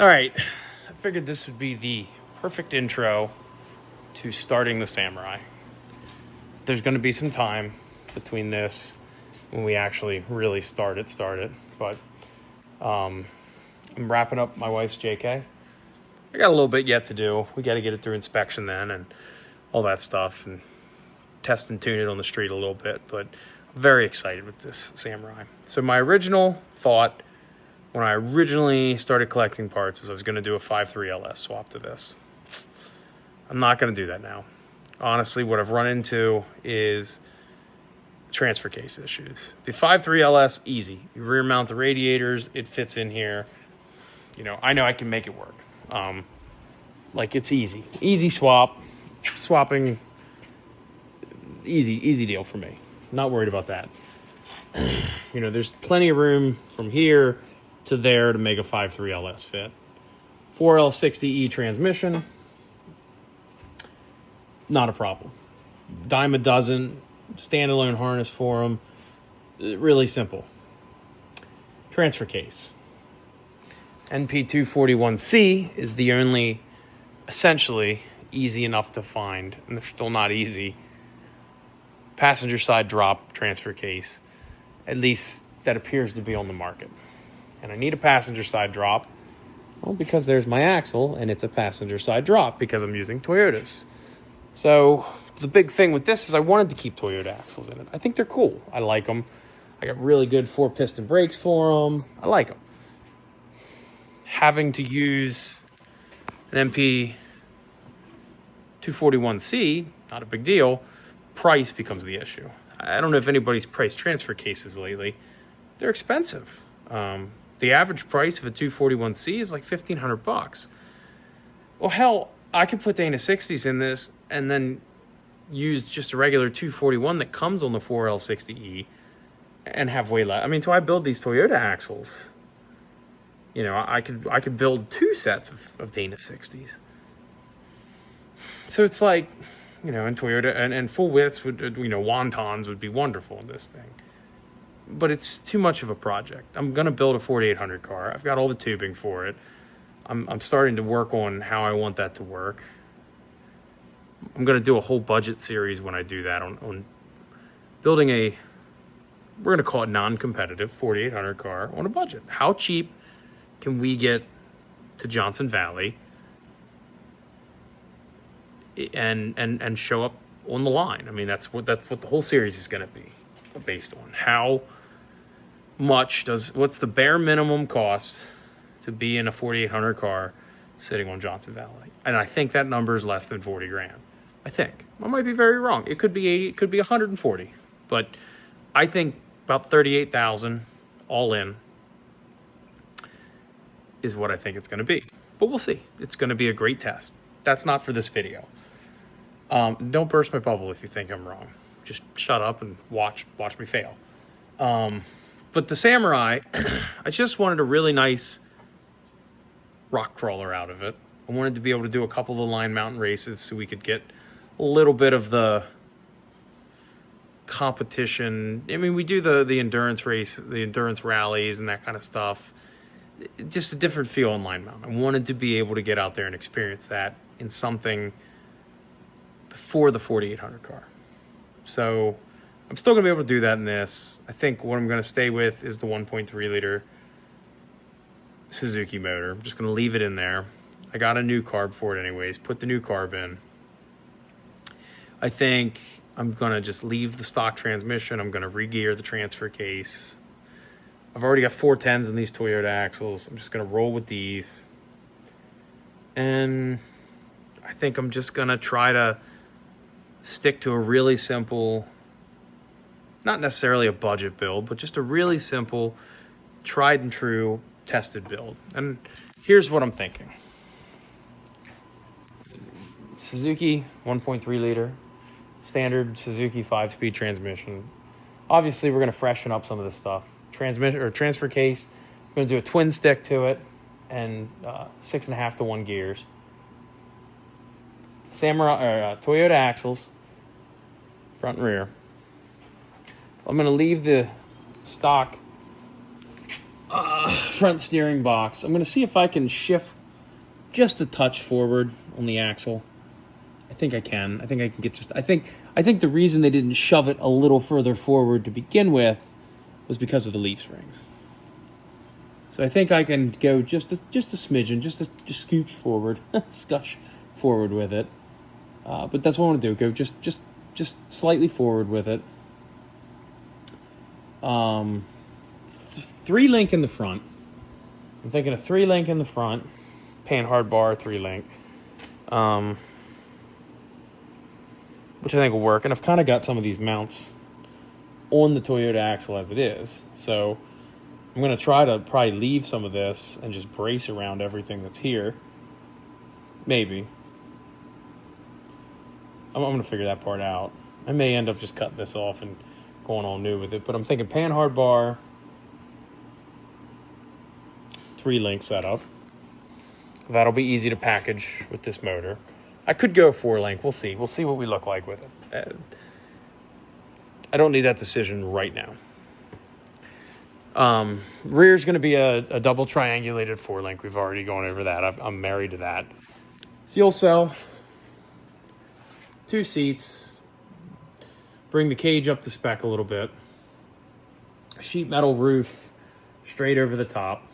All right, I figured this would be the perfect intro to starting the Samurai. There's going to be some time between this when we actually really start it. But I'm wrapping up my wife's JK. I got a little bit yet to do. We got to get it through inspection then and all that stuff and test and tune it on the street a little bit. But I'm very excited with this Samurai. So my original thought when I originally started collecting parts was I was going to do a 5.3 LS swap to this. I'm not going to do that now. Honestly, what I've run into is transfer case issues. The 5.3 LS, easy. You rear mount the radiators, it fits in here. You know I can make it work. Like it's easy. Easy swap. Swapping, easy deal for me. Not worried about that. You know, there's plenty of room from here to there to make a 5.3 LS fit. 4L60E transmission, not a problem. Dime a dozen, standalone harness for them, really simple. Transfer case. NP241C is the only, essentially, easy enough to find, and they're still not easy, passenger side drop transfer case, at least that appears to be on the market. And I need a passenger side drop, well, because there's my axle, and it's a passenger side drop because I'm using Toyotas. So the big thing with this is I wanted to keep Toyota axles in it. I think they're cool. I like them. I got really good 4-piston brakes for them. I like them. Having to use an NP241C, not a big deal. Price becomes the issue. I don't know if anybody's priced transfer cases lately. They're expensive. The average price of a 241C is like $1,500. Well, hell, I could put Dana 60s in this and then use just a regular 241 that comes on the 4L60E and have way less. I mean, do I build these Toyota axles? You know, I could build 2 sets of Dana 60s. So it's like, you know, in Toyota and full widths would, you know, wontons would be wonderful in this thing. But it's too much of a project. I'm going to build a 4800 car. I've got all the tubing for it. I'm starting to work on how I want that to work. I'm going to do a whole budget series when I do that on building a, we're going to call it non-competitive 4800 car on a budget. How cheap can we get to Johnson Valley and show up on the line? I mean, that's what the whole series is going to be based on. How much what's the bare minimum cost to be in a 4800 car sitting on Johnson Valley? And I think that number is less than 40 grand. I think. I might be very wrong. It could be 80, it could be 140. But I think about 38,000 all in is what I think it's going to be. But we'll see. It's going to be a great test. That's not for this video. Don't burst my bubble if you think I'm wrong. Just shut up and watch me fail. But the Samurai, I just wanted a really nice rock crawler out of it. I wanted to be able to do a couple of the line mountain races so we could get a little bit of the competition. I mean, we do the endurance race, the endurance rallies and that kind of stuff. Just a different feel on line mount. I wanted to be able to get out there and experience that in something before the 4800 car. So I'm still going to be able to do that in this. I think what I'm going to stay with is the 1.3 liter Suzuki motor. I'm just going to leave it in there. I got a new carb for it anyways. Put the new carb in. I think I'm going to just leave the stock transmission. I'm going to re-gear the transfer case. I've already got 410s in these Toyota axles. I'm just going to roll with these. And I think I'm just going to try to stick to a really simple, not necessarily a budget build, but just a really simple, tried and true, tested build. And here's what I'm thinking. Suzuki 1.3 liter, standard Suzuki 5-speed transmission. Obviously, we're going to freshen up some of this stuff. Transmission or transfer case, I'm going to do a twin stick to it and 6.5 to 1 gears. Toyota axles, front and rear. I'm going to leave the stock front steering box. I'm going to see if I can shift just a touch forward on the axle. I think I can. I think I can get just... I think the reason they didn't shove it a little further forward to begin with was because of the leaf springs. So I think I can go just a smidgen, just scooch forward, scush forward with it. But that's what I want to do. Go just slightly forward with it. 3-link in the front. I'm thinking a 3-link in the front. Panhard bar 3-link. Which I think will work. And I've kind of got some of these mounts on the Toyota axle as it is. So I'm going to try to probably leave some of this and just brace around everything that's here. Maybe. I'm going to figure that part out. I may end up just cutting this off and going all new with it. But I'm thinking Panhard bar, 3-link setup. That'll be easy to package with this motor. I could go 4-link. We'll see. We'll see what we look like with it. I don't need that decision right now. Rear's going to be a double triangulated 4-link. We've already gone over that. I'm married to that. Fuel cell. 2 seats. Bring the cage up to spec a little bit. Sheet metal roof straight over the top.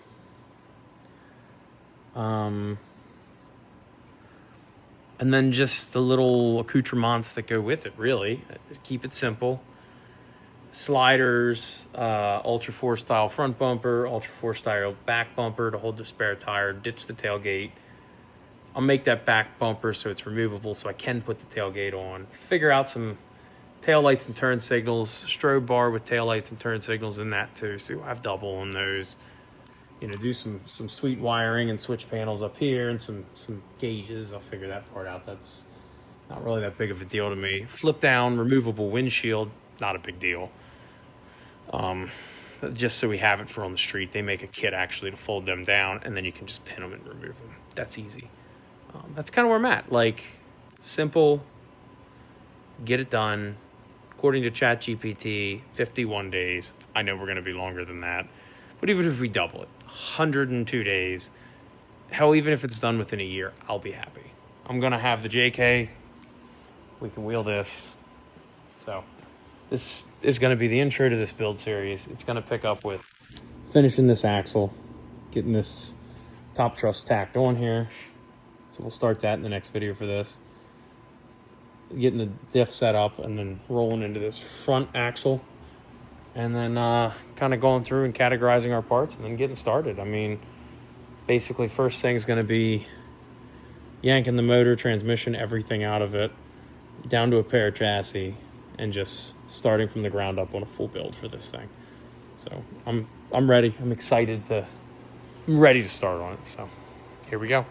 And then just the little accoutrements that go with it, really. Keep it simple. Sliders, Ultra 4 style front bumper, Ultra 4 style back bumper to hold the spare tire, ditch the tailgate. I'll make that back bumper so it's removable so I can put the tailgate on. Figure out some taillights and turn signals, strobe bar with taillights and turn signals in that too, so I have double on those. You know, do some sweet wiring and switch panels up here and some gauges. I'll figure that part out. That's not really that big of a deal to me. Flip down, removable windshield, not a big deal. Just so we have it for on the street. They make a kit actually to fold them down, and then you can just pin them and remove them. That's easy. That's kind of where I'm at. Like, simple, get it done. According to ChatGPT, 51 days. I know we're going to be longer than that. But even if we double it, 102 days, hell, even if it's done within a year, I'll be happy. I'm going to have the JK. We can wheel this. So this is going to be the intro to this build series. It's going to pick up with finishing this axle, getting this top truss tacked on here. So we'll start that in the next video for this. Getting the diff set up and then rolling into this front axle. And then kind of going through and categorizing our parts and then getting started. I mean, basically first thing is going to be yanking the motor, transmission, everything out of it, down to a pair chassis, and just starting from the ground up on a full build for this thing. So I'm ready. I'm ready to start on it. So here we go.